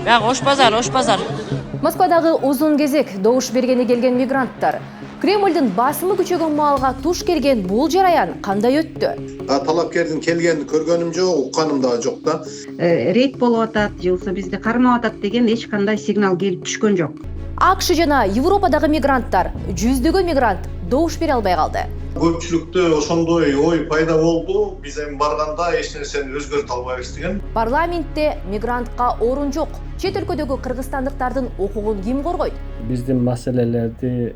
Баягы Ош базар. Москвадагы узун кезек добуш бергени келген мигранттар. Кремлдин басымы күчөгөн маалга туш келген бул жараян кандай өттү? Талапкердин келгенин көргөнүм жок, укканым да жок да. Рейд болуп атат, же болбосо бизди кармап атат деген эч кандай сигнал келип түшкөн жок. АКШ жана Европадагы мигранттар, жүздөгөн мигрант добуш бере албай калды. Көпчүлүктө ошондой ой пайда болду. Биз эми барганда эч нерсени өзгөртө албайбыз деген. Парламентте мигрантка орун жок. Чет өлкөдөгү кыргызстандыктардын укугун ким коргойт? Биздин маселелерди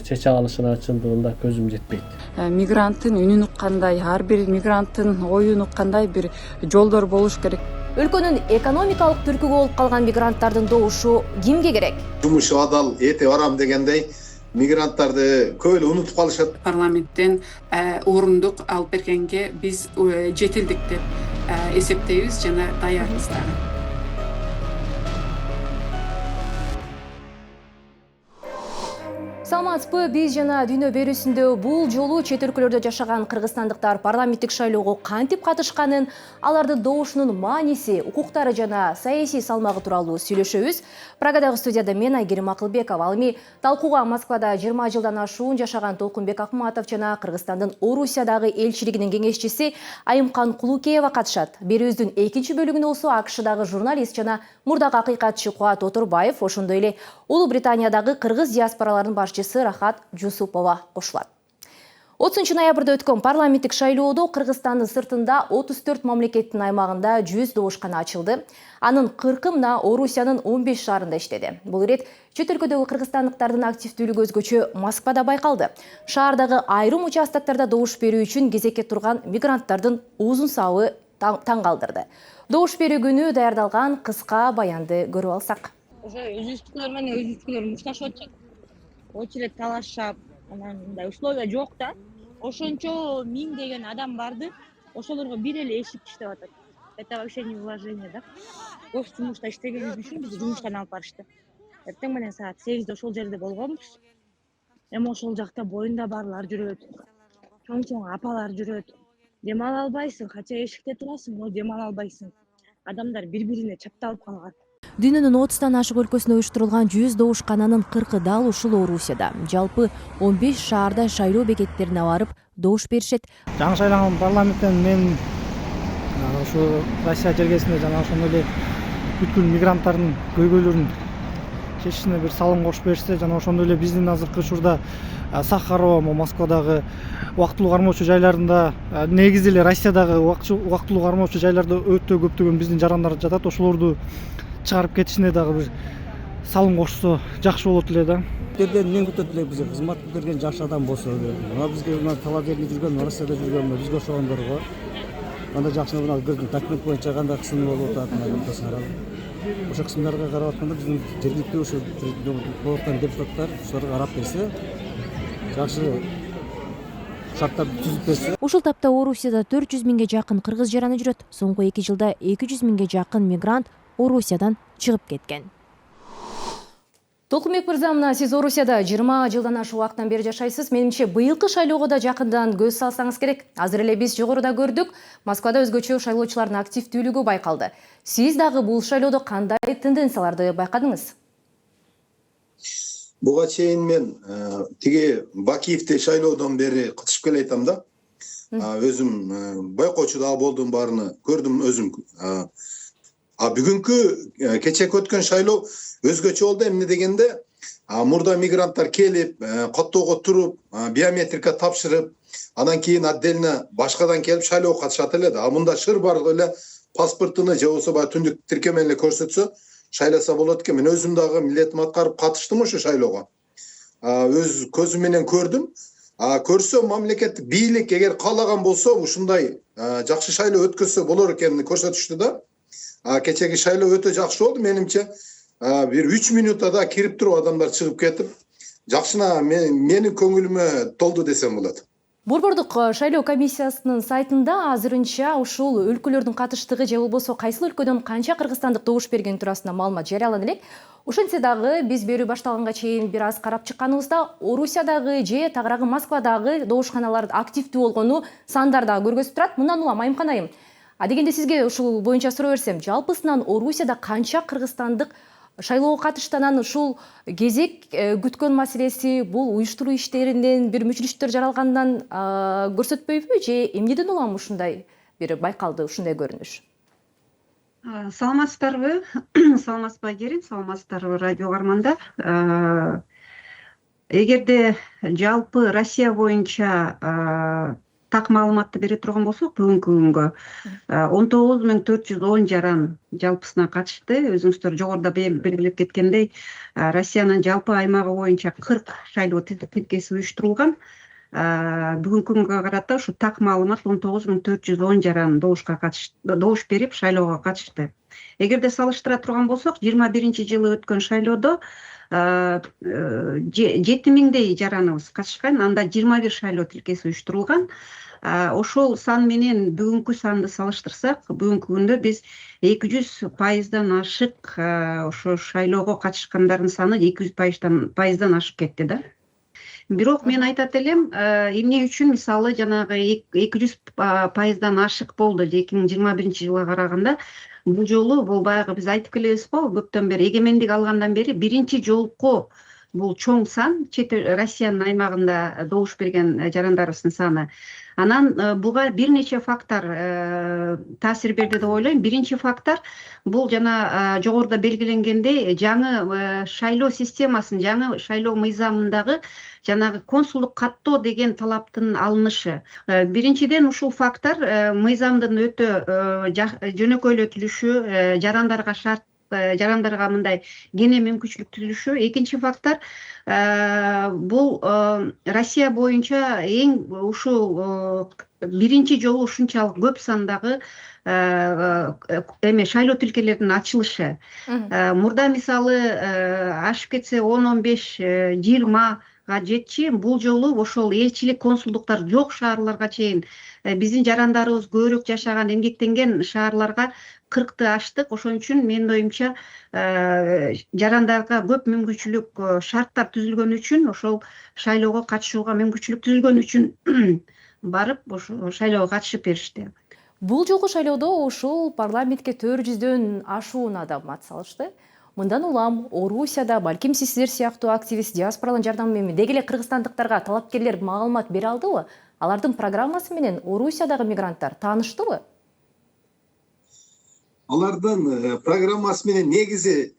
чече алышына чындыгында көзүм жетпейт. Мигранттын үнүн уккандай, ар бир мигранттын оюн уккандай бир жолдор болуш керек. Өлкөнүн экономикалык түркүгө болуп калган мигранттардын добушу кимге керек? Жумушу адал, эти барам дегендей мигранттарды көп эле унутуп калышат. Парламенттен орундук алып бергенге биз жетилдик деп эсептейбиз жана даярбыз дагы. Саламатсызбы, биз жана дүйнө берүүсүндө бул жолу чет өлкөлөрдө жашаган кыргызстандыктар парламенттик шайлоого кантип катышканын, алардын добушунун мааниси, укуктары жана саясий салмагы тууралуу сүйлөшөбүз. Прагадагы студияда мен Айгерим Акылбекова. Ал эми талкууга Москвада 20 жылдан ашуун жашаган Толкунбек Акматов жана Кыргызстандын Орусиядагы элчилигинин кеңешчиси Айымкан Кулукеева катышат. Берүүбүздүн экинчи бөлүгүндө болсо АКШдагы журналист жана мурдагы акыйкатчы Кубат Отурбаев, ошондой эле Улуу Британиядагы кыргыз диаспораларынын башчысы Рахат Жусупова кошулат. 30 ноябрда өткөн парламенттик шайлоодо Кыргызстандын сыртында 34 мамлекеттин аймагында 100 добушкана ачылды. Анын 40 мына Орусиянын 15 шаарында иштеди. Бул ирет чет өлкөдөгү кыргызстандыктардын активдүүлүгү өзгөчө Москвада байкалды. Шаардагы айрым участоктарда добуш берүү үчүн кезекке турган мигранттардын узун сабы таң калтырды. Добуш берүү күнү даярдалган кыска баянды көрүп алсак. Уже өзүбүздүкүлөр менен өзүбүздүкүлөр мушташып атышат. Очередь талашап, анан мындай условия жок да. Ошончо 1000 деген адам барды. Ошолорго бир эле эшик иштеп атат. Это вообще не уважение да. Кош жумушта иштегенибиз үчүн бизди жумуштан алып барышты. Эртең менен саат 8де ошол жерде болгонбуз. Эми ошол жакта боюнда барлар жүрөт. Чоң апалар жүрөт. Дем ала албайсың, кача эшикте турасың, но дем ала албайсың. Адамдар бири-бирине чапталып калган. Дүйнөнүн 30тан ашык өлкөсүндө уюштурулган 100 добушкананын 40-ы дал ушул Орусияда. Жалпы 15 шаарда шайлоо бекеттерине барып добуш беришет. Жаңы шайланган парламенттен мен ушу Россия жергесинде жана ошондой эле бүткүл мигранттардын көйгөйлөрүн чечишине бир салым кошуп беришсе, жана ошондой эле биздин азыркы учурда Сахарова, Москвадагы убактылуу кармоочу жайларында, негизи эле Россиядагы убактылуу кармоочу жайларда өтө көптөгөн биздин жарандар жатат. Ошолорду чыгарып кетишине дагы бир салым кошсо жакшы болот эле да. Мен күтөт эле бизге кызмат берген жаш адам болсо эле. Мына бизге мына талап жерде жүргөн, Россияда жүргөн бизге ошондорго анда жакшы мына документ боюнча кандай кысым болуп атат, мына ошо кысымдарга карап атканда биздин жергиликтүү ошо болуп аткан депутаттар ошолорго карап берсе, жакшы шарттарды түзүп берсе. Ушул тапта Орусияда 400 миңге жакын кыргыз жараны жүрөт. Соңку 2 жылда 200 миңге жакын мигрант Орусиядан чыгып кеткен. Толкунбек мырза, мына сиз Орусияда 20 жылдан ашык убакыттан бери жашайсыз. Менимче быйылкы шайлоого да жакындан көз салсаңыз керек. Азыр эле биз жогоруда көрдүк, Москвада өзгөчө шайлоочулардын активдүүлүгү байкалды. Сиз дагы бул шайлоодо кандай тенденцияларды байкадыңыз? Буга чейин мен тиги Бакиевде шайлоодон бери катышып келатам да. Өзүм байкоочу да болдум, баарыны көрдүм өзүм. Бүгүнкү кечээки өткөн шайлоо өзгөчө болду. Эмне дегенде, мурда мигранттар келип, коттоого туруп, биометрика тапшырып, анан кийин отдельно башкадан келип шайлоого катышат эле да. Мында шыр бар эле паспортуну же болбосо баягы түндүк тиркемени көрсөтсө шайласа болот экен. Мен өзүм дагы милдетимди аткарып катыштым ошо шайлоого. Өз көзүм менен көрдүм. Көрсө мамлекеттик бийлик эгер каалаган болсо ушундай жакшы шайлоо өткөзсө болор экенин көрсөтүштү да. Кечеги шайлоо өтө жакшы болду менимче. Бир 3 минутта да кирип туруп адамдар чыгып кетип, жакшына менин көңүлүмө толду десем болот. Борбордук шайлоо комиссиясынын сайтында азырынча ушул өлкөлөрдүн катыштыгы же болбосо кайсыл өлкөдөн канча кыргызстандык добуш берген туурасында маалымат жарыялана элек. Ошентсе дагы биз берүү башталганга чейин бир аз карап чыкканыбызда Орусиядагы же тагыраагы Москвадагы добушканалар активдүү болгону сандар дагы көргөзүп турат. Мындан улам Айымкан айым, Дегенде сизге ушул боюнча суроо берсем, жалпысынан Орусияда канча кыргызстандык шайлоого катышты, анан ушул кезек күткөн маселеси бул уюштуруу иштеринен бир мүчүлүштөр жаралгандан көрсөтпөйбү же эмнеден улам ушундай бир байкалды, ушундай көрүнүш? Саламатсыздарбы? Саламатсызбы Айгерим, саламатсыздарбы радио угармандар. Эгерде жалпы Россия боюнча так маалыматты бере турган болсок, бүгүнкү күнгө 19.410 жаран жалпысына катышты. Өзүңүздөр жогоруда белгилеп кеткендей, Россиянын жалпы аймагы боюнча 40 шайлоо тилкеси уюштурулган. Бүгүнкү күнгө карата ушу так маалымат 19.410 жаран добуш берип шайлоого катышты. Эгерде салыштыра турган болсок, 21-жылы өткөн шайлоодо 7000дей жараныбыз катышкан, анда 21 шайлоо тилкеси уюштурулган. Ошол сан менен бүгүнкү санды салыштырсак, бүгүнкү күндө биз 200%дан ашык ошо шайлоого катышкандардын саны 200%дан ашып кетти да. Бирок мен айтат элем, эмне үчүн мисалы жанагы 200%дан ашык болду 2021-жылга караганда, бул жолу бул баягы биз айтып келебиз го, көптөн бери эгемендик алгандан бери биринчи жолку бул чоң сан Россиянын аймагында добуш берген жарандарыбыздын саны. Анан буга бир нече фактор таасир берди деп ойлойм. Биринчи фактор бул жана жогоруда белгиленгендей жаңы шайлоо системасын, жаңы шайлоо мыйзамындагы жанагы консулдук каттоо деген талаптын алынышы. Биринчиден ушул фактор мыйзамдын өтө жөнөкөйлөтүлүшү, жарандарга мындай кене мүмкүнчүлүктүүлүшү. Экинчи фактор бул Россия боюнча эң ушул биринчи жолу ушунчалык көп сандагы шайлоо тилкелердин ачылышы. Мурда мисалы ашып кетсе 10-15-20 жетчи, бул жолу ошол элчилик, консулдуктар жок шаарларга чейин биздин жарандарыбыз көбүрөөк жашаган, эмгектенген шаарларга 40-ты аштык. Ошон үчүн менин оюмча жарандарга көп мүмкүнчүлүк, шарттар түзүлгөн үчүн, ошол шайлоого катышууга мүмкүнчүлүк түзүлгөн үчүн барып ошол шайлоого катышып беришти. Бул жолку шайлоодо ушул парламентке 400дөн ашуун адам ат салышты. Мындан улам Орусияда балким сиздер сыяктуу активист диаспоралын жардамы менен деги эле кыргызстандыктарга талапкерлер маалымат бере алдыбы? Алардын программасы менен Орусиядагы мигранттар тааныштыбы? Алардын программасы менен негизи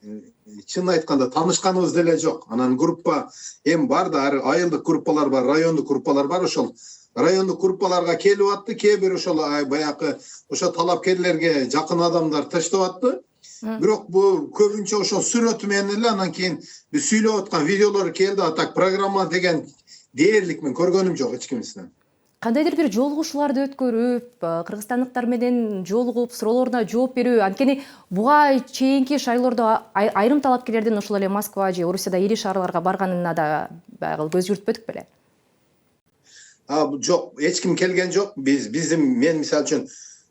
чын айтканда таанышканыбыз деле жок. Анан группа эми бар да, айылдык группалар бар, райондук группалар бар. Ошол райондук группаларга келип атты. Кээ бир ошол баягы ошо талапкерлерге жакын адамдар таштап атты. Бирок бул көбүнчө ошол сүрөтү менен эле, анан кийин биз сүйлөп аткан видеолор келди. Так программа деген дээрлик мен көргөнүм жок эч кимисинен. Кандайдыр бир жолугушууларды өткөрүп, кыргызстандыктар менен жолугуп, суроолоруна жооп берүү, анткени буга чейинки шайлоодо айрым талапкерлердин ошол эле Москва же Орусияда ири шаарларга барганына да баягы көз жүгүртпөдүк беле? Жок, эч ким келген жок. Мен мисалы үчүн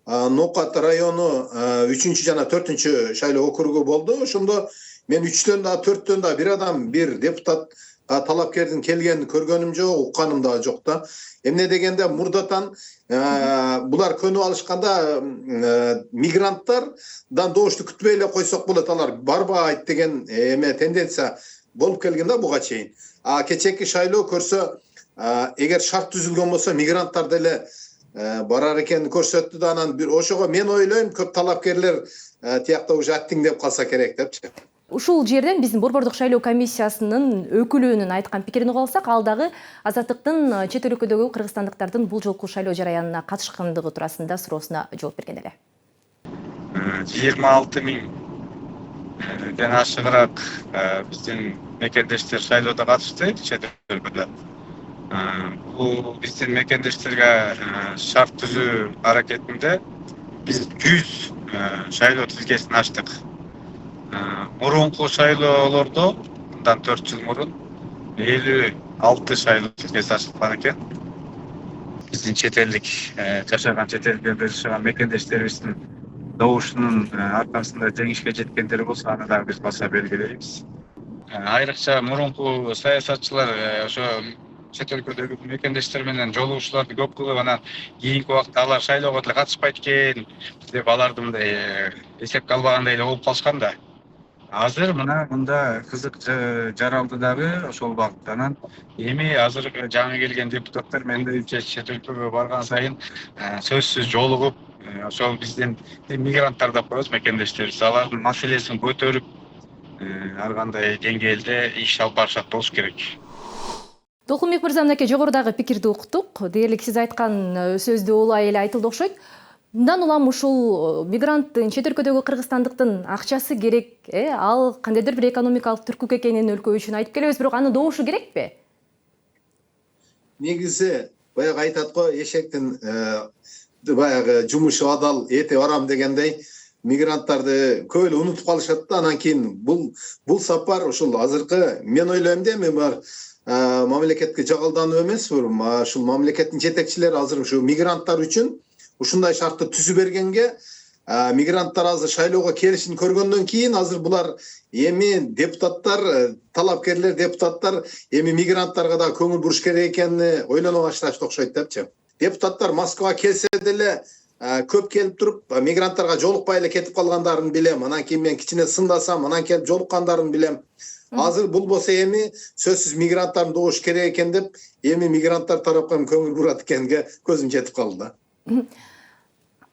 Нокат району 3-чү жана 4-чү шайлоо округу болду. Ошондо мен 3төн да 4төн да бир адам, бир депутат талапкердин келгенин көргөнүм жок, укканым да жок да. Эмне дегенде мурдатан булар көнүп алышканда мигранттардан добушту күтпөй эле койсок болот, алар барбайт деген эме тенденция болуп келген да буга чейин. Кечээки шайлоо көрсө, эгер шарт түзүлгөн болсо мигранттар деле барар экенин көрсөттү да, анан бир ошого мен ойлойм көп талапкерлер тиякта уже аттиңдеп калса керек депчи. Ушул жерден биздин Борбордук шайлоо комиссиясынын өкүлүнүн айткан пикирин угуп алсак, ал дагы Азаттыктын чет өлкөдөгү кыргызстандыктардын бул жолку шайлоо жараянына катышкандыгы туурасында суроосуна жооп берген эле. 26.000ден ашыгыраак биздин мекендештер шайлоодо катышты чет өлкөдө. Бул биздин мекендештерге шарт түзүү аракетинде биз 100 шайлоо тилкесин ачтык. Мурунку шайлоолордо мындан 4 жыл мурун 56 шайлоо тилкеси ачылган экен. Биздин чет элдик жашаган, чет элде жашаган мекендештерибиздин добушунун аркасында жеңишке жеткендери болсо, аны дагы биз баса белгилейбиз. Айрыкча мурунку саясатчылар ошо чет өлкөдөгү мекендештер менен жолугушууларды көп кылып, анан кийинки убакта алар шайлоого деле катышпайт экен деп аларды мындай эсепке албагандай эле болуп калышкан да. Азыр мында кызык жаралды дагы ошол багытта. Анан эми азыр жаңы келген депутаттар менин оюмча чет өлкөгө барган сайын сөзсүз жолугуп, ошол биздин мигранттар деп коебуз, мекендештерибиз, алардын маселесин көтөрүп, ар кандай деңгээлде иш алып барышат болуш керек. Толкунбек мырза, мынакей жогорудагы пикирди уктук. Дээрлик сиз айткан сөздү улай эле айтылды окшойт. Мындан улам ушул мигранттын, чет өлкөдөгү кыргызстандыктын акчасы керек, ал кандайдыр бир экономикалык түркүк экенин өлкө үчүн айтып келебиз, бирок аны добушу керекпи? Негизи баягы айтат го, эшектин баягы жумушу адал, эти арам дегендей, мигранттарды көп эле унутуп калышат да. Анан кийин бул сапар ушул азыркы, мен ойлойм да, эми бар мамлекетке жагалдануу эмес, ушул мамлекеттин жетекчилери азыр ушу мигранттар үчүн ушундай шартты түзүп бергенге, мигранттар азыр шайлоого келишин көргөндөн кийин азыр булар эми депутаттар, талапкерлер депутаттар эми мигранттарга да көңүл буруш керек экенин ойлоно башташты окшойт депчи. Депутаттар Москвага келсе деле көп келип туруп, мигранттарга жолукпай эле кетип калгандарын билем. Анан кийин мен кичине сындасам, анан келип жолуккандарын билем. Азыр бул болсо эми сөзсүз мигранттарды добуш керек экен деп, эми мигранттар тарапка көңүл бурат экенге көзүм жетип калды да.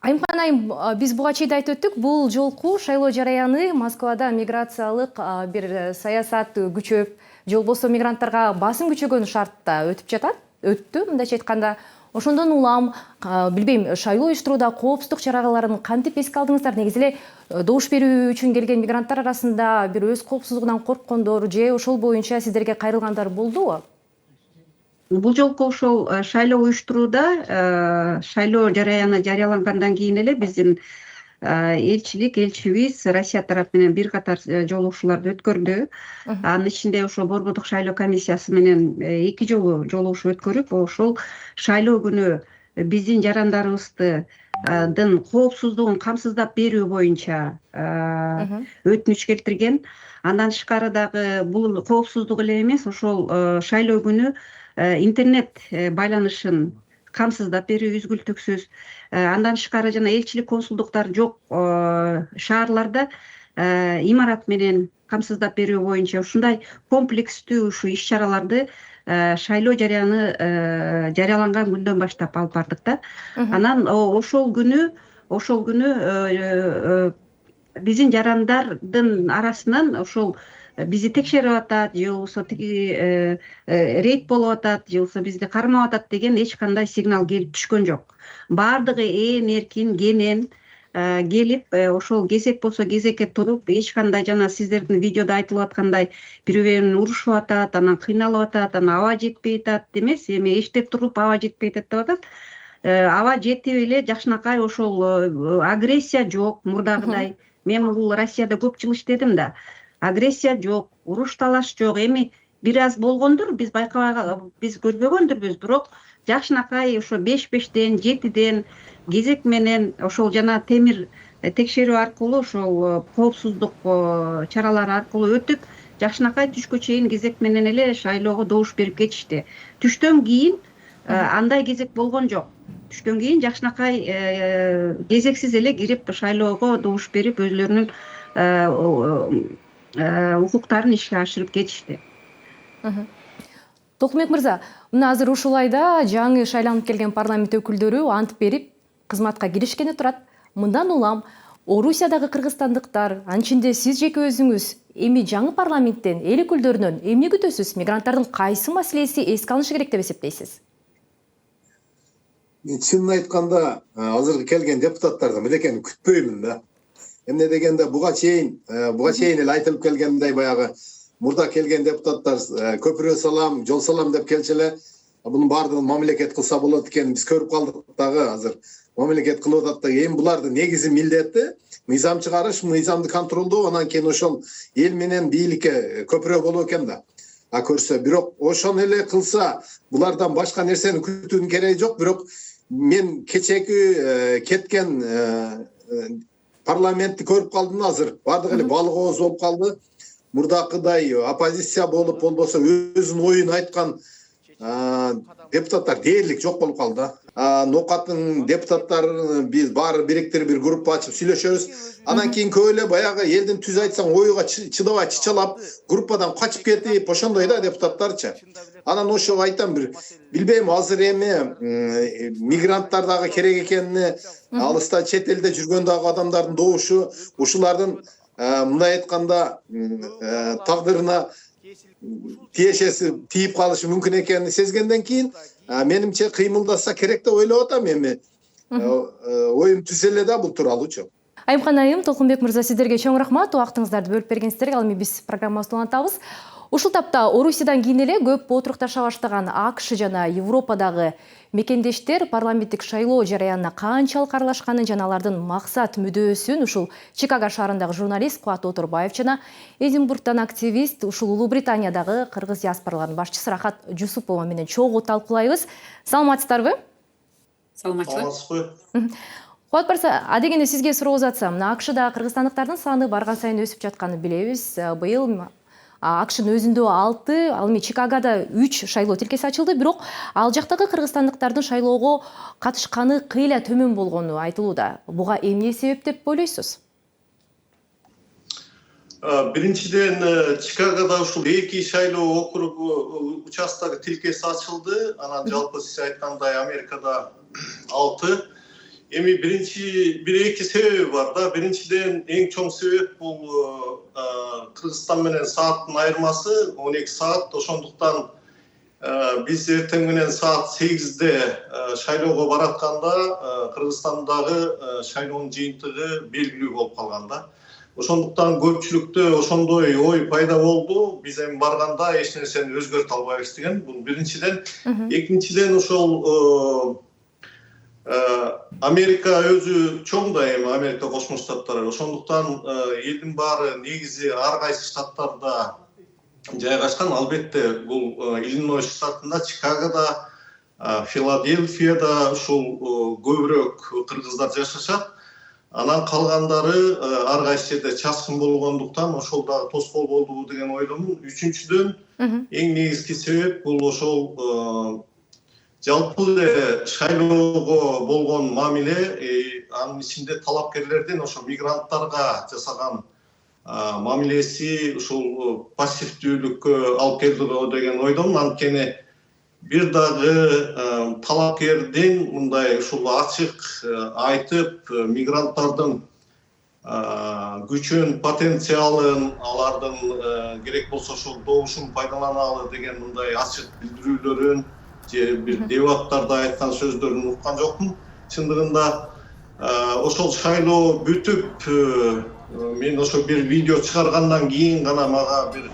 Айымхан айым, биз буга чейин айтып өттүк, бул жолку шайлоо жараяны Москвада миграциялык бир саясат күчөп, же болбосо мигранттарга басым күчөгөн шартта өттү, мындайча айтканда. Ошондон улам, билбейм, шайлоо уюштурууда коопсуздук чараларын кантип эске алдыңыздар? Негизи эле добуш берүү үчүн келген мигранттар арасында бир өз коопсуздугунан корккондор же ошол боюнча сиздерге кайрылгандар болдубу? Бул жолку ошол шайлоо уюштурууда, шайлоо жараяны жарыялангандан кийин эле биздин элчибиз Россия тарапы менен бир катар жолугушууларды өткөрдү. Анын ичинде ошо Борбордук шайлоо комиссиясы менен 2 жолу жолугушуу өткөрүп, ошол шайлоо күнү биздин жарандарыбыздын коопсуздугун камсыздап берүү боюнча өтүнүч келтирген. Андан тышкары дагы бул коопсуздук эле эмес, ошол шайлоо күнү интернет байланышын камсыздап берүү үзгүлтүксүз. Андан тышкары жана элчилик консулдуктар жок шаарларда имарат менен камсыздап берүү боюнча ушундай комплекстүү ушу иш-чараларды шайлоо жарыяланган күндөн баштап алып бардык да. Анан ошол күнү биздин жарандардын арасынан ошол бизди текшерип атат, же болбосо тиги рейд болуп атат, же болбосо бизди кармап атат деген эч кандай сигнал келип түшкөн жок. Бардыгы эркин, кенен келип, ошол кезек болсо кезекке туруп, эч кандай жана сиздердин видеодо айтылып аткандай бири-бири менен урушуп атат, анан кыйналып атат, анан аба жетпей атат эмес, эми эштеп туруп аба жетпей атат деп атат. Аба жетип эле жакшынакай ошол агрессия жок мурдагыдай. Мен бул Россияда көп жыл иштедим да. Агрессия жок, уруш талаш жок. Эми бир аз болгондур, биз биз көрбөгөндүрбүз, бирок жакшынакай ошо 5-5ден, 7ден кезек менен ошол жана темир текшерүү аркылуу, ошол коопсуздук чаралары аркылуу өтүп, жакшынакай түшкө чейин кезек менен эле шайлоого добуш берип кетишти. Түштөн кийин андай кезек болгон жок. Түштөн кийин жакшынакай кезексиз эле кирип шайлоого добуш берип, өзлөрүнүн укуктарын ишке ашырып кетишти. Толкунбек мырза, мына азыр ушулайда жаңы шайланып келген парламент өкүлдөрү ант берип кызматка киришкени турат. Мындан улам Орусиядагы кыргызстандыктар, анчинде сиз жеке өзүңүз эми жаңы парламенттен эл өкүлдөрүнөн эмне күтөсүз? Мигранттардын кайсы маселеси эске алынышы керек деп эсептейсиз? Чынын айтканда, азыркы келген депутаттардан мынекени күтпөймүн да. Эмне дегенде буга чейин эле айтылып келгендей, баягы мурда келген депутаттар көпүрө салам, жол салам деп келчү эле, бунун баардыгын мамлекет кылса болот экенин биз көрүп калдык дагы. Азыр мамлекет кылып атат да. Эми булардын негизи милдети мыйзам чыгарыш, мыйзамды контролдоо, анан кийин ошол эл менен бийликке көпүрө болуу экен да. Көрсө, бирок ошону эле кылса, булардан башка нерсени күтүүнүн кереги жок. Бирок мен кечеги кеткен парламентти көрүп калдым. Азыр бардык эле балык ооз болуп калды. Мурдакыдай оппозиция болуп, болбосо өзүнүн оюн айткан депутаттар дээрлик жок болуп калды. Нокаттын депутаттары биз баары бириктирип бир группа ачып сүйлөшөбүз. Анан кийин көп эле баягы элдин түз айтсаң оюга чыдабай чычалап группадан качып кетип ошондой да депутаттарчы. Анан ошо айтам бир билбейм азыр эми мигранттар дагы керек экенине алыста чет элде жүргөн дагы адамдардын добушу ушулардын мындай айтканда тагдырына тиешеси тийип калышы мүмкүн экенин сезгенден кийин менимче кыймылдаса керек деп ойлоп атам эми. Оюм түзеле да бул тууралуучу. Айымхан айым, Толкунбек мырза, сиздерге чоң рахмат. Убактыңыздарды бөлүп бергениңиздерге. Ал эми биз программабызды улантабыз. Ушул тапта Орусиядан кийин эле көп отурукташа баштаган АКШ жана Европадагы мекендештер парламенттик шайлоо жараянына канчалык аралашканын жана алардын максат мүдөөсүн ушул Чикаго шаарындагы журналист Кубат Отурбаев жана Эдинбургдан активист ушул Улуу Британиядагы кыргыз диаспораларынын башчысы Рахат Жусупова менен чогуу талкуулайбыз. Саламатсыздарбы? Саламатчылык. Кубат барса, адегенде сизге суроо узатсам, АКШда кыргызстандыктардын саны барган сайын өсүп жатканын билебиз. Быйыл АКШнын өзүндө 6, ал эми Чикагода 3 шайлоо тилкеси ачылды, бирок ал жактагы кыргызстандыктардын шайлоого катышканы кыйла төмөн болгону айтылууда. Буга эмне себеп деп ойлойсуз? Биринчиден Чикагода ушул 2 шайлоо округу участогу тилкеси ачылды. Анан жалпы сиз айткандай Америкада 6. Эми бир-эки себеби бар да. Биринчиден эң чоң себеп бул Кыргызстан менен сааттын айырмасы 12 саат. Ошондуктан биз эртең менен саат 8-де шайлоого баратканда Кыргызстандагы шайлоонун жыйынтыгы белгилүү болуп калган да. Ошондуктан көпчүлүктө ошондой ой пайда болду. Биз эми барганда эч нерсени өзгөртө албайбыз деген. Бул биринчиден. Экинчиден ошол Америка өзү чоң да эми Америка Кошмо Штаттары. Ошондуктан элдин баары негизи ар кайсы штаттарда жайгашкан. Албетте бул Иллинойс штатында, Чикагода, Филадельфияда ушул көбүрөөк кыргыздар жашашат. Анан калгандары ар кайсы жерде чачкын болгондуктан ошол дагы тоскоол болдубу деген ойломун. Үчүнчүдөн эң негизги себеп бул ошол жалпы эле шайлоого болгон мамиле, анын ичинде талапкерлердин ошо мигранттарга жасаган мамилеси ушул пассивдүүлүккө алып келди деген ойдомун. Анткени бир дагы талапкердин мындай ушул ачык айтып мигранттардын күчүн, потенциалын, алардын керек болсо ошол добушун пайдаланалы деген мындай ачык билдирүүлөрүн же бир дебаттарда айткан сөздөрүн уккан жокмун. Чындыгында ошол шайлоо бүтүп мен ошо бир видео чыгаргандан кийин гана мага бир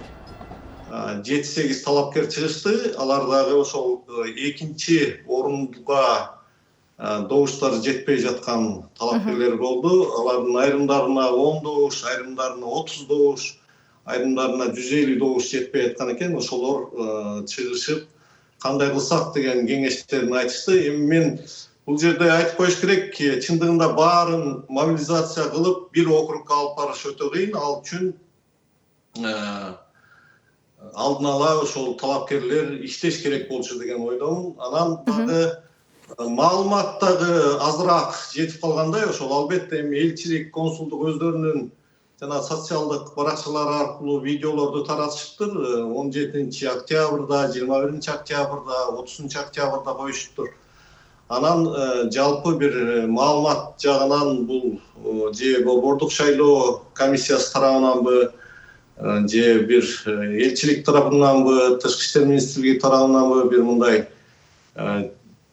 7-8 талапкер чыгышты. Алар дагы ошол экинчи орунга добуштары жетпей жаткан талапкерлер болду. Алардын айрымдарына 10 добуш, айрымдарына 30 добуш, айрымдарына 150 добуш жетпей аткан экен. Ошолор чыгышып кандай кылсак деген кеңештерин айтышты. Эми мен бул жерде айтып коюш керек, чындыгында баарын мобилизация кылып бир округга алып барыш өтө кыйын. Ал үчүн алдын ала ошол талапкерлер иштеш керек болчу деген ойдомун. Анан дагы маалымат дагы азыраак жетип калгандай. Ошол албетте эми элчилик, консулдук өздөрүнүн жана социалдык баракчалары аркылуу видеолорду таратышыптыр. 17 октябрда, 21 октябрда, 30 октябрда коюшуптур. Анан жалпы бир маалымат жагынан бул же борбордук шайлоо комиссиясы тарабынанбы, же бир элчилик тарабынанбы, Тышкы иштер министрлиги тарабынанбы бир мындай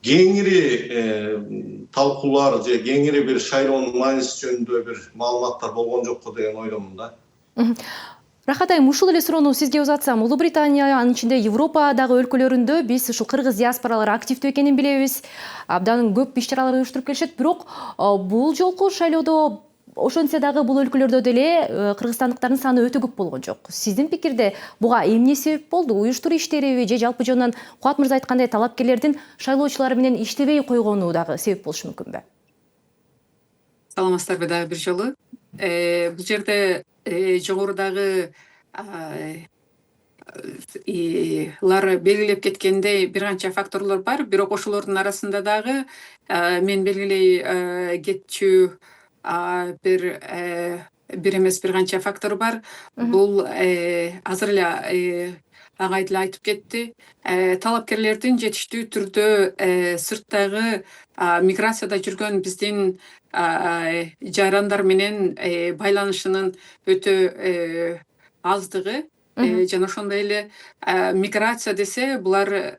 кеңири талкуулар же кеңири бир шайлоонун мааниси жөнүндө бир маалыматтар болгон жокко деген ойдомун да. Рахат айым, ушул эле суроону сизге узатсам, Улуу Британия, анын ичинде Европадагы өлкөлөрүндө биз ушул кыргыз диаспоралары активдүү экенин билебиз. Абдан көп иш-чаралар уюштуруп келишет, бирок бул жолку шайлоодо ошентсе дагы бул өлкөлөрдө деле кыргызстандыктардын саны өтө көп болгон жок. Сиздин пикирде буга эмне себеп болду? Уюштуруу иштериби же жалпы жонунан Кубат мырза айткандай талапкерлердин шайлоочулар менен иштебей койгону дагы себеп болушу мүмкүнбү? Саламатсыздарбы дагы бир жолу. Бул жерде жогорудагы белгилеп кеткендей бир канча факторлор бар. Бирок ошолордун арасында дагы мен белгилей кетчү бир эмес бир канча фактор бар. Бул азыр эле агай деле айтып кетти. Талапкерлердин жетиштүү түрдө сырттагы миграцияда жүргөн биздин жарандар менен байланышынын өтө аздыгы жана ошондой эле миграция десе булар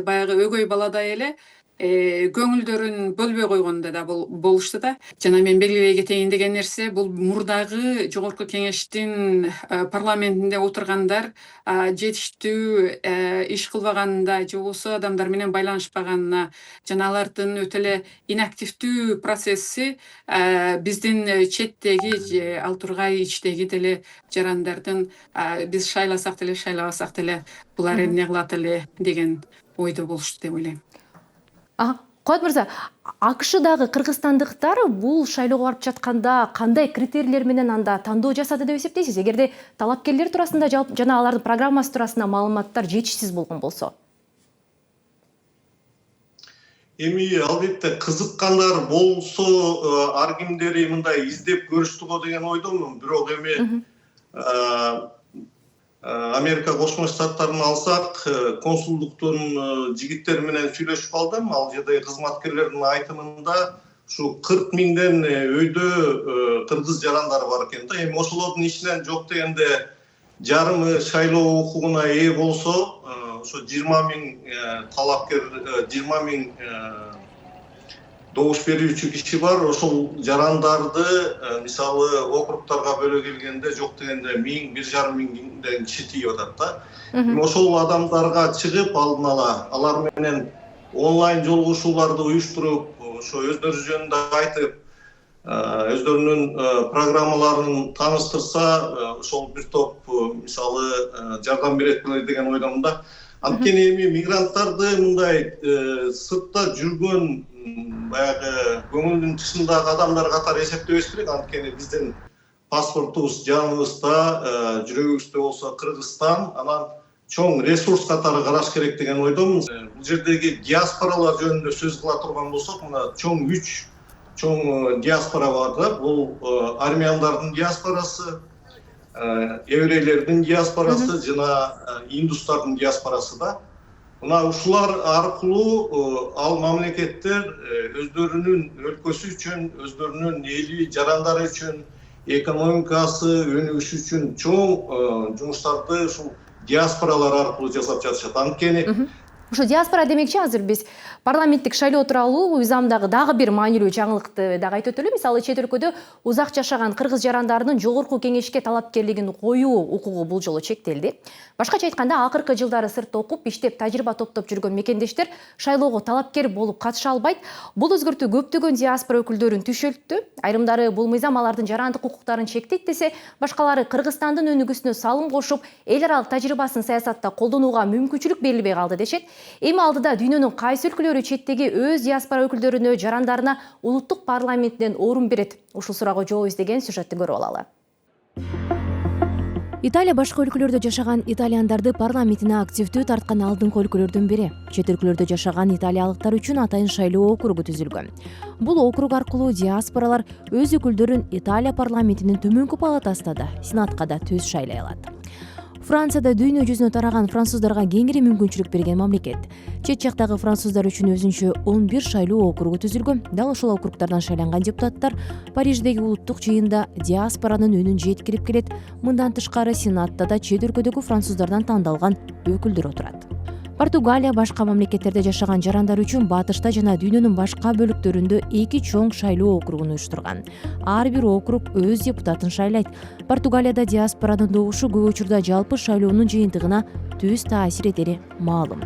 баягы өгөй баладай эле көңүлдөрүн бөлбөй койгондой да болушту да. Жана мен белгилей кетейин деген нерсе бул мурдагы жогорку кеңештин парламентинде отургандар жетиштүү иш кылбаганына же болбосо адамдар менен байланышпаганына жана алардын өтө эле инактивдүү процесси биздин четтеги ал тургай ичтеги деле жарандардын биз шайласак деле шайлабасак деле булар эмне кылат эле деген ойдо болушту деп ойлойм. Куат мырза, АКШдагы кыргызстандыктар бул шайлоого барып жатканда кандай критерийлер менен анда тандоо жасады деп эсептейсиз? Эгерде талапкерлер туурасында жана алардын программасы туурасында маалыматтар жетишсиз болгон болсо? Эми албетте кызыккандар болсо ар кимдери мындай издеп көрүштү го деген ойдомун. Бирок эми Америка Кошмо Штаттарын алсак, консулдуктун жигиттери менен сүйлөшүп калдым. Ал жердеги кызматкерлердин айтымында ушу 40 миңден өйдө кыргыз жарандары бар экен да. Эми ошолордун ичинен жок дегенде жарымы шайлоо укугуна ээ болсо, ошо 20 миң талапкер, 20 миң добуш берүүчү киши бар. Ошол жарандарды мисалы округтарга бөлө келгенде жок дегенде 1,5 миңден киши тийип атат да. Эми ошол адамдарга чыгып алдын ала алар менен онлайн жолугушууларды уюштуруп, ошо өздөрү жөнүндө айтып, өздөрүнүн программаларын таныштырса, ошол бир топ мисалы жардам берет беле деген ойдомун да. Анткени эми мигранттарды мындай сыртта жүргөн баягы көңүлдүн тышындагы адамдар катары эсептебеш керек. Анткени биздин паспортубуз жаныбызда, жүрөгүбүздө болсо Кыргызстан, анан чоң ресурс катары караш керек деген ойдомун. Бул жердеги диаспоралар жөнүндө сөз кыла турган болсок, мына чоң 3 чоң диаспора бар да. Бул армяндардын диаспорасы, еврейлердин диаспорасы жана индустардын диаспорасы да. Мына ушулар аркылуу ал мамлекеттер өздөрүнүн өлкөсү үчүн, өздөрүнүн эли жарандары үчүн, экономикасы өнүгүшү үчүн чоң жумуштарды ушул диаспоралар аркылуу жасап жатышат. Анткени Ошо диаспора демекчи азыр биз парламенттик шайлоо тууралуу мыйзамдагы дагы бир маанилүү жаңылыкты дагы айтып өтөлү. Мисалы чет өлкөдө узак жашаган кыргыз жарандарынын жогорку кеңешке талапкерлигин коюу укугу бул жолу чектелди. Башкача айтканда, акыркы жылдары сыртта окуп, иштеп, тажрыйба топтоп жүргөн мекендештер шайлоого талапкер болуп катыша албайт. Бул өзгөртүү көптөгөн диаспора өкүлдөрүн түшөлттү. Айрымдары бул мыйзам алардын жарандык укуктарын чектейт десе, башкалары Кыргызстандын өнүгүүсүнө салым кошуп, эл аралык тажрыйбасын саясатта колдонууга мүмкүнчүлүк берилбей калды дешет. Эми алдыда дүйнөнүн кайсы өлкөлөрү четтеги өз диаспора өкүлдөрүнө, жарандарына улуттук парламенттен орун берет? Ушул суроого жооп издеген сюжетти көрүп алалы. Италия башка өлкөлөрдө жашаган итальяндарды парламентине активдүү тарткан алдыңкы өлкөлөрдүн бири. Чет өлкөлөрдө жашаган италиялыктар үчүн атайын шайлоо округу түзүлгөн. Бул округ аркылуу диаспоралар өз өкүлдөрүн Италия парламентинин төмөнкү палатасында да, сенатка да төз шайлай алат. Францияда дүйнө жүзүнө тараган француздарга кеңири мүмкүнчүлүк берген мамлекет. Чет жактагы француздар үчүн өзүнчө 11 шайлоо округу түзүлгөн. Дал ошол округдардан шайланган депутаттар Париждеги улуттук жыйында диаспоранын үнүн жеткирип келет. Мындан тышкары Сенатта да чет өлкөдөгү француздардан тандалган өкүлдөр отурат. Португалия башка мамлекеттерде жашаган жарандар үчүн батышта жана дүйнөнүн башка бөлүктөрүндө 2 чоң шайлоо округун уюштурган. Ар бир округ өз депутатын шайлайт. Португалияда диаспоранын добушу көп учурда жалпы шайлоонун жыйынтыгына түз таасир этери маалым.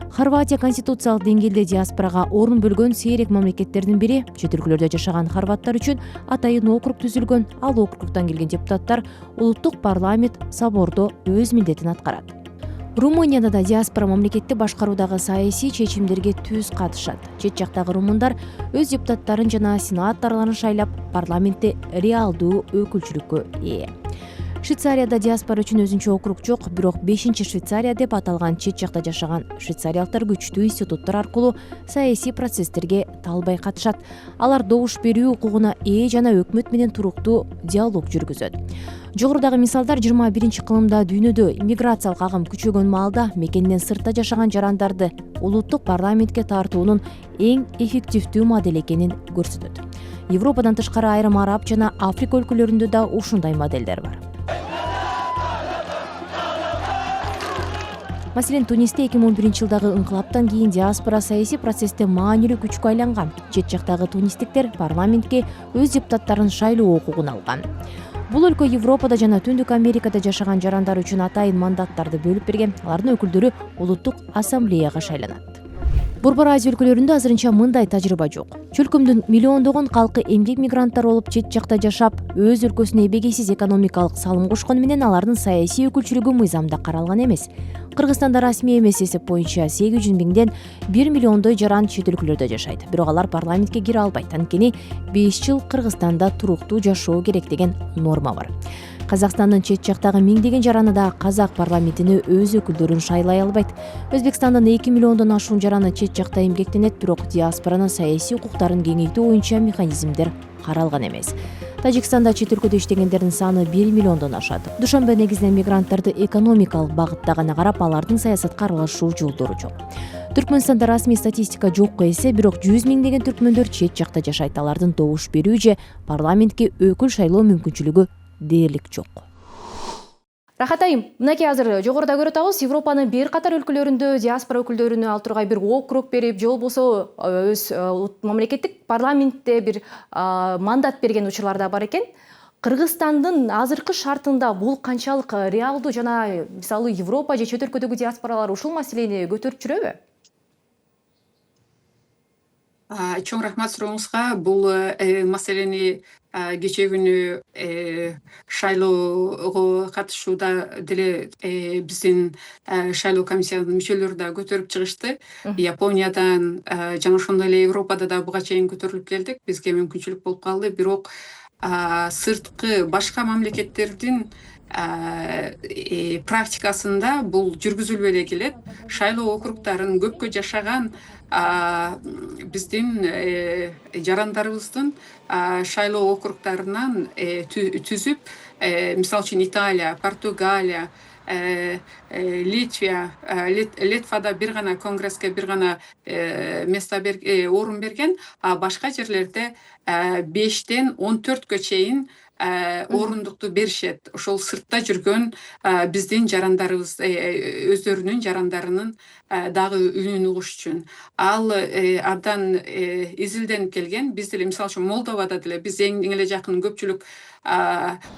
Хорватия конституциялык деңгээлде диаспорага орун бөлгөн сейрек мамлекеттердин бири. Чет өлкөлөрдө жашаган хорваттар үчүн атайын округ түзүлгөн. Ал округтан келген депутаттар улуттук парламент собордо өз милдетин аткарат. Румынияда да диаспора мамлекетти башкаруудагы саясий чечимдерге түз катышат. Чет жактагы румундар өз депутаттарын жана сенаттарларын шайлап, парламентте реалдуу өкүлчүлүккө ээ. Швейцарияда диаспора үчүн өзүнчө округ жок, бирок 5-чи Швейцария деп аталган чет жакта жашаган швейцариялыктар күчтүү институттар аркылуу саясий процесстерге талбай катышат. Алар добуш берүү укугуна ээ жана өкмөт менен туруктуу диалог жүргүзөт. Жогорудагы мисалдар 21-кылымда дүйнөдө иммиграциялык агым күчөгөн маалда мекенден сыртта жашаган жарандарды улуттук парламентке тартуунун эң эффективдүү модель экенин көрсөтөт. Европадан тышкары айрым араб жана Африка өлкөлөрүндө да ушундай моделдер бар. Маселен, Тунисте 2011-жылдагы ыңкылаптан кийин диаспора саясий процессте маанилүү күчкө айланган. Чет жактагы тунистиктер парламентке өз депутаттарын шайлоо укугун алган. Бул өлкө Европада жана Түндүк Америкада жашаган жарандар үчүн атайын мандаттарды бөлүп берген. Алардын өкүлдөрү улуттук ассамблеяга шайланат. Борбор Азия өлкөлөрүндө азырынча мындай тажрыйба жок. Чөлкөмдүн миллиондогон калкы эмгек мигранттар болуп чет жакта жашап, өз өлкөсүнө эбегейсиз экономикалык салым кошкону менен алардын саясий өкүлчүлүгү мыйзамда каралган эмес. Кыргызстанда расмий эмес эсеп боюнча 800 миңден 1 миллиондой жаран чет өлкөлөрдө жашайт. Бирок алар парламентке кире албайт. Анткени 5 жыл Кыргызстанда туруктуу жашоо керек деген норма бар. Казакстандын чет жактагы миңдеген жараны да казак парламентине өз өкүлдөрүн шайлай албайт. Өзбекстандын 2 миллиондон ашуун жараны чет жакта эмгектенет, бирок диаспоранын саясий укуктарын кеңейтүү боюнча механизмдер каралган эмес. Тажикстанда чет өлкөдө иштегендердин саны 1 миллиондон ашат. Душанбе негизинен мигранттарды экономикалык багытта гана карап, алардын саясатка аралашуу жолдору жок. Түркмөнстанда расмий статистика жокко эсе, бирок 100 миңдеген түркмөндөр чет жакта жашайт. Алардын добуш берүү же парламентке өкүл шайлоо мүмкүнчүлүгү дээрлик жок. Рахат айым, мынакей азыр жогоруда көрүп атабыз, Европанын бир катар өлкөлөрүндө диаспора өкүлдөрүнө ал тургай бир округ берип, же болбосо өз мамлекеттик парламентте бир мандат берген учурлар да бар экен. Кыргызстандын азыркы шартында бул канчалык реалдуу жана мисалы Европа же чет өлкөдөгү диаспоралар ушул маселени көтөрүп жүрөбү? Чоң рахмат сурооңузга. Бул маселени кечээ күнү шайлоого катышууда деле биздин шайлоо комиссиянын мүчөлөрү да көтөрүп чыгышты. Япониядан жана ошондой эле Европада да буга чейин көтөрүлүп келдик. Бизге мүмкүнчүлүк болуп калды. Бирок сырткы башка мамлекеттердин практикасында бул жүргүзүлбөй эле келет. Шайлоо округдарын көпкө жашаган биздин жарандарыбыздын шайлоо округдарынан түзүп, мисалы үчүн Италия, Португалия, Литвада бир гана конгресске бир гана орун берген, а башка жерлерде 5-тен 14-кө чейин орундукту беришет. Ошол сыртта жүргөн биздин жарандарыбыз өздөрүнүн жарандарынын дагы үнүн угуш үчүн. Ал абдан изилденип келген. Биз деле мисалы үчүн Молдовада деле биз эң эле жакын көпчүлүк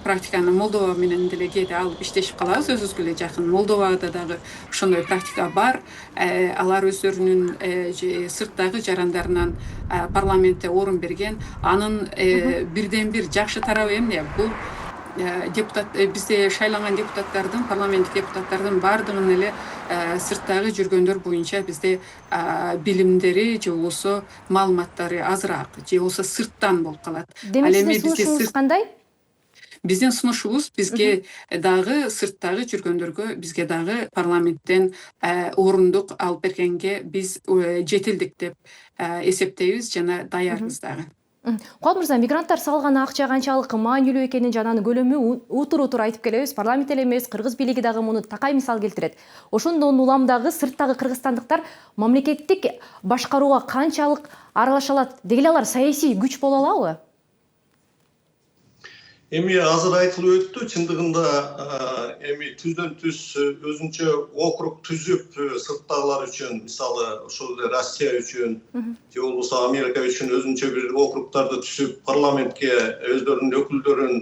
практиканы Молдова менен деле кээде алып иштешип калабыз, өзүбүзгө эле жакын. Молдовада дагы ошондой практика бар. Алар өздөрүнүн сырттагы жарандарынан парламентте орун берген. Анын бирден бир жакшы тарабы эмне? Бул бизде шайланган депутаттардын, парламент депутаттардын баардыгынын эле сырттагы жүргөндөр боюнча бизде билимдери же болбосо маалыматтары азыраак, же болбосо сырттан болуп калат. Демек сиздин сунушуңуз кандай? Биздин сунушубуз бизге дагы сырттагы жүргөндөргө бизге дагы парламенттен орундук алып бергенге биз жетилдик деп эсептейбиз жана даярбыз дагы. Куат мырза, мигранттар салган акча канчалык маанилүү экенин жанагы көлөмү утур айтып келебиз. Парламент эле эмес, кыргыз бийлиги дагы муну такай мисал келтирет. Ошондон улам дагы сырттагы кыргызстандыктар мамлекеттик башкарууга канчалык аралаша алат? Дегеле алар саясий күч боло алабы? Эми азыр айтылып өттү, чындыгында эми түздөн түз өзүнчө округ түзүп сырттагылар үчүн, мисалы ошол Россия үчүн, же болбосо Америка үчүн өзүнчө бир округдарды түзүп парламентке өздөрүнүн өкүлдөрүн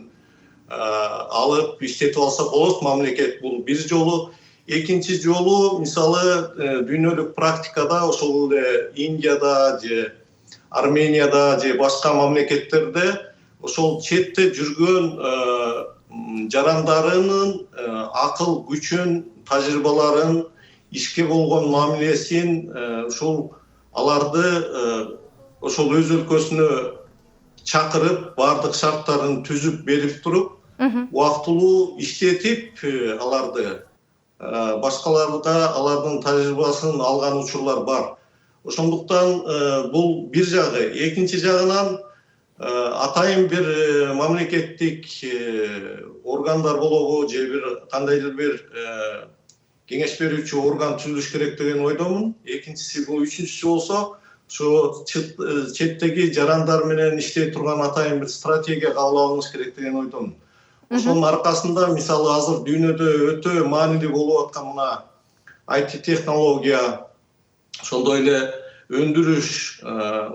алып иштетип алса болот мамлекет. Бул бир жолу. Экинчи жолу мисалы дүйнөлүк практикада ошол эле Индияда же Арменияда же башка мамлекеттерде ошол четте жүргөн жарандарынын акыл күчүн, тажрыйбаларын, ишке болгон мамилесин, ошол аларды ошол өз өлкөсүнө чакырып, бардык шарттарын түзүп берип туруп, убактылуу иштетип аларды башкаларга алардын тажрыйбасын алган учурлар бар. Ошондуктан бул бир жагы. Экинчи жагынан атайын бир мамлекеттик органдар болобу же бир кандайдыр бир кеңеш берүүчү орган түзүлүш керек деген ойдомун. Экинчиси бул, үчүнчүсү болсо ошо четтеги жарандар менен иштей турган атайын бир стратегия кабыл алыныш керек деген ойдомун. Ошонун аркасында мисалы азыр дүйнөдө өтө маанилүү болуп аткан мына IT технология, ошондой эле өндүрүш,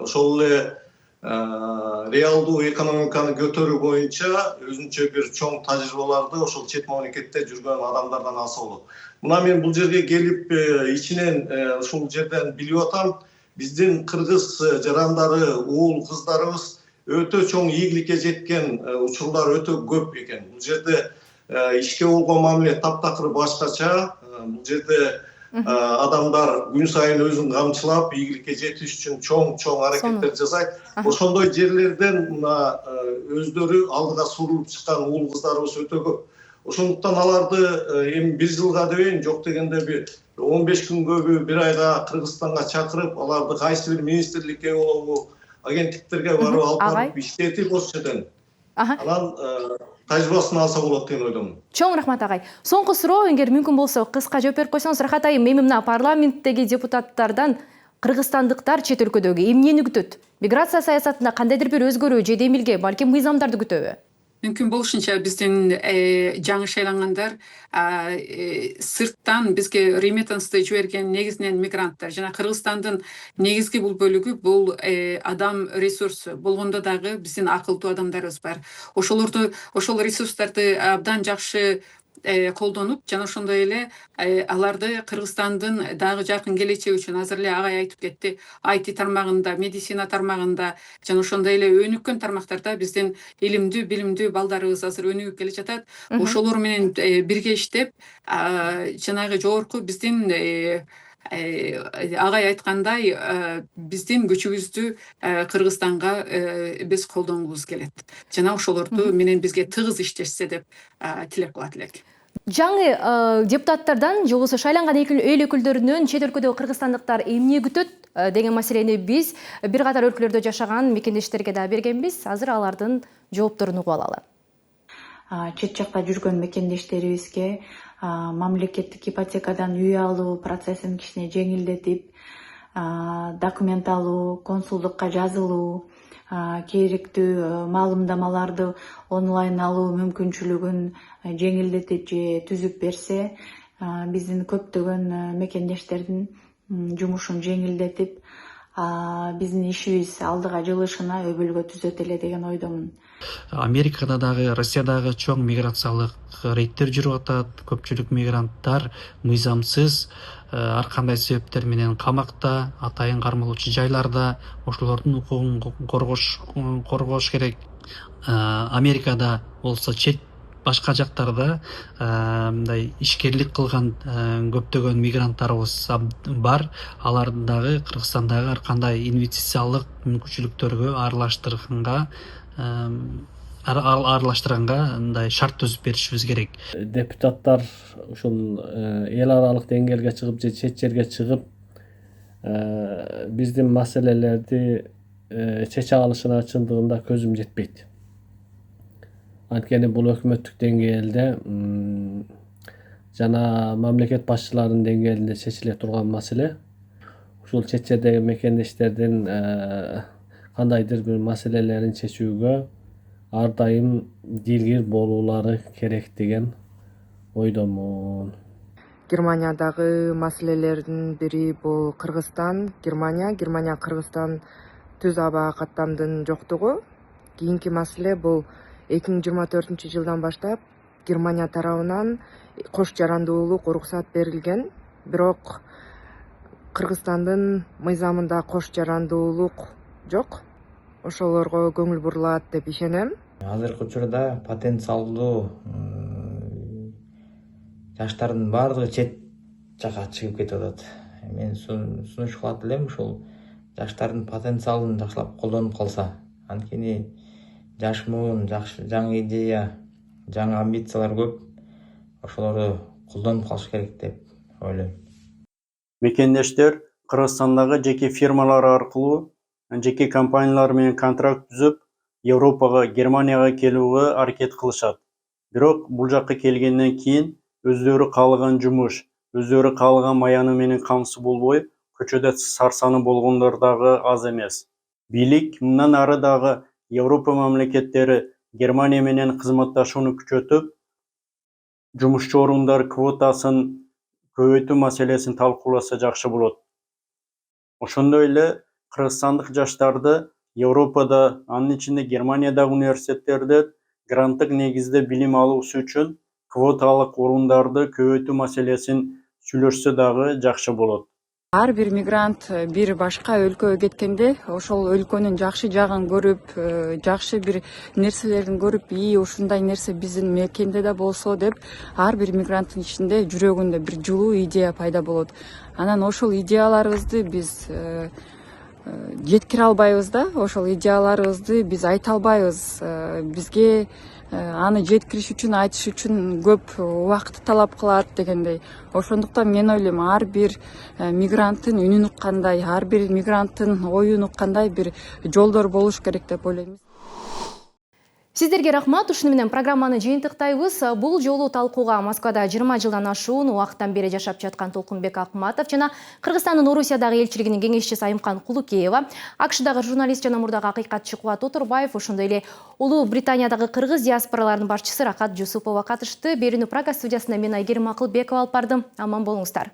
ошол эле реалдуу экономиканы көтөрүү боюнча өзүнчө бир чоң тажрыйбаларды ошол чет мамлекетте жүргөн адамдардан алса болот. Мына мен бул жерге келип ичинен ушул жерден билип атам, биздин кыргыз жарандары, уул кыздарыбыз өтө чоң ийгиликке жеткен учурлар өтө көп экен. Бул жерде ишке болгон мамиле таптакыр башкача. Бул жерде адамдар күн сайын өзүн камчылап ийгиликке жетиш үчүн чоң аракеттер жасайт. Ошондой жерлерден мына өздөрү алдыга сурулуп чыккан уул кыздарыбыз өтө көп. Ошондуктан аларды эми бир жылга дебейин, жок дегенде бир 15 күнгөбү, бир айга Кыргызстанга чакырып, аларды кайсы бир министрликке болобу, агенттиктерге барып алып барып иштетип осы жерден анан тажрыйбасын алса болот деген ойдомун. Чоң рахмат агай. Соңку суроо, эгер мүмкүн болсо кыска жооп берип койсоңуз. Рахат айым, эми мына парламенттеги депутаттардан кыргызстандыктар чет өлкөдөгү эмнени күтөт? Миграция саясатында кандайдыр бир өзгөрүү же демилге, балким мыйзамдарды күтөбү? Мүмкүн болушунча биздин жаңы шайлангандар сырттан бизге реметансты жиберген негизинен мигранттар жана Кыргызстандын негизги бул бөлүгү бул адам ресурсу болгондо дагы биздин акылдуу адамдарыбыз бар. Ошол ресурстарды абдан жакшы колдонуп жана ошондой эле аларды Кыргызстандын дагы жаркын келечеги үчүн азыр эле агай айтып кетти, IT тармагында, медицина тармагында жана ошондой эле өнүккөн тармактарда биздин илимдүү, билимдүү балдарыбыз азыр өнүгүп келе жатат. Ошолор менен бирге иштеп, жанагы жогорку биздин агай айткандай биздин күчүбүздү Кыргызстанга биз колдонгубуз келет. Жана ошолорду менен бизге тыгыз иштешсе деп тилек кылат элек. Жаңы депутаттардан же болбосо шайланган эл өкүлдөрүнөн чет өлкөдөгү кыргызстандыктар эмне күтөт деген маселени биз бир катар өлкөлөрдө жашаган мекендештерге да бергенбиз. Азыр алардын жоопторун угуп алалы. Чет жакта жүргөн мекендештерибизге мамлекеттик ипотекадан үй алуу процессин кичине жеңилдетип, документ алуу, консулдукка жазылуу, керектүү маалымдамаларды онлайн алуу мүмкүнчүлүгүн жеңилдетип же түзүп берсе, биздин көптөгөн мекендештердин жумушун жеңилдетип, биздин ишибиз алдыга жылышына өбөлгө түзөт эле деген ойдомун. Америкада дагы, Россиядагы чоң миграциялык рейдтер жүрүп атат. Көпчүлүк мигранттар мыйзамсыз ар кандай себептер менен камакта, атайын кармалуучу жайларда, ошолордун укугун коргош керек. Америкада болсо башка жактарда мындай ишкерлик кылган көптөгөн мигранттарыбыз бар. Алар дагы Кыргызстандагы ар кандай инвестициялык мүмкүнчүлүктөргө аралаштырганга мындай шарт түзүп беришибиз керек. Депутаттар ушул эл аралык деңгээлге чыгып же чет жерге чыгып биздин маселелерди чече алышына чындыгында көзүм жетпейт. Анткени бул өкмөттүк деңгээлде жана мамлекет башчыларынын деңгээлинде чечиле турган маселе. Ушул чет жердеги мекендештердин кандайдыр бир маселелерин чечүүгө ар дайым дилгир болуулары керек деген ойдомун. Германиядагы маселелердин бири бул Кыргызстан, Германия, Кыргызстан түз аба каттамдын жоктугу. Кийинки маселе бул 2024 жылдан баштап Германия тарабынан кош жарандуулук уруксат берилген. Бирок Кыргызстандын мыйзамында кош жарандуулук жок. Ошолорго көңүл бурулат деп ишенем. Азыркы учурда потенциалдуу жаштардын баардыгы чет жака чыгып кетип атат. Мен сунуш кылат элем ушул жаштардын потенциалын жакшылап колдонуп калса. Анткени жаш муун, жаңы идея жаңы амбициялар көп, ошолорду колдонуп калыш керек деп ойлойм. Мекендештер Кыргызстандагы жеке фирмалар аркылуу жеке компаниялар менен контракт түзүп, Европага, Германияга келүүгө аракет кылышат. Бирок бул жакка келгенден кийин өздөрү каалаган жумуш, өздөрү каалаган маяны менен камсыз болбой, көчөдө сарсаны болгондор дагы аз эмес. Бийлик мындан ары дагы Европа мамлекеттери Германия менен кызматташууну күчөтүп, жумушчу орундар квотасын көбөйтүү маселесин талкууласа жакшы болот. Ошондой эле кыргызстандык жаштарды Европада, анын ичинде Германиядагы университеттерде гранттык негизде билим алуусу үчүн квоталык орундарды көбөйтүү маселесин сүйлөшсө дагы жакшы болот. Ар бир мигрант бир башка өлкөгө кеткенде ошол өлкөнүн жакшы жагын көрүп, жакшы бир нерселерин көрүп, ушундай нерсе биздин мекенде да болсо деп, ар бир мигранттын ичинде жүрөгүндө бир жылуу идея пайда болот. Анан ошол идеяларыбызды биз жеткире албайбыз да, ошол идеяларыбызды биз айта албайбыз. Бизге аны жеткириш үчүн, айтыш үчүн көп убакыт талап кылат дегендей. Ошондуктан мен ойлойм, ар бир мигранттын үнүн уккандай, ар бир мигранттын оюн уккандай бир жолдор болуш керек деп ойлойм. Сиздерге рахмат. Ушуну менен программаны жыйынтыктайбыз. Бул жолу талкууга Москвада 20 жылдан ашуун убакыттан бери жашап жаткан Толкунбек Акматов жана Кыргызстандын Орусиядагы элчилигинин кеңешчиси Айымкан Кулукеева, АКШдагы журналист жана мурдагы акыйкатчы Кубат Оторбаев, ошондой эле Улуу Британиядагы кыргыз диаспораларынын башчысы Рахат Жусупова катышты. Берүүнү Прага студиясында мен Айгерим Акылбекова алып бардым. Аман болуңуздар.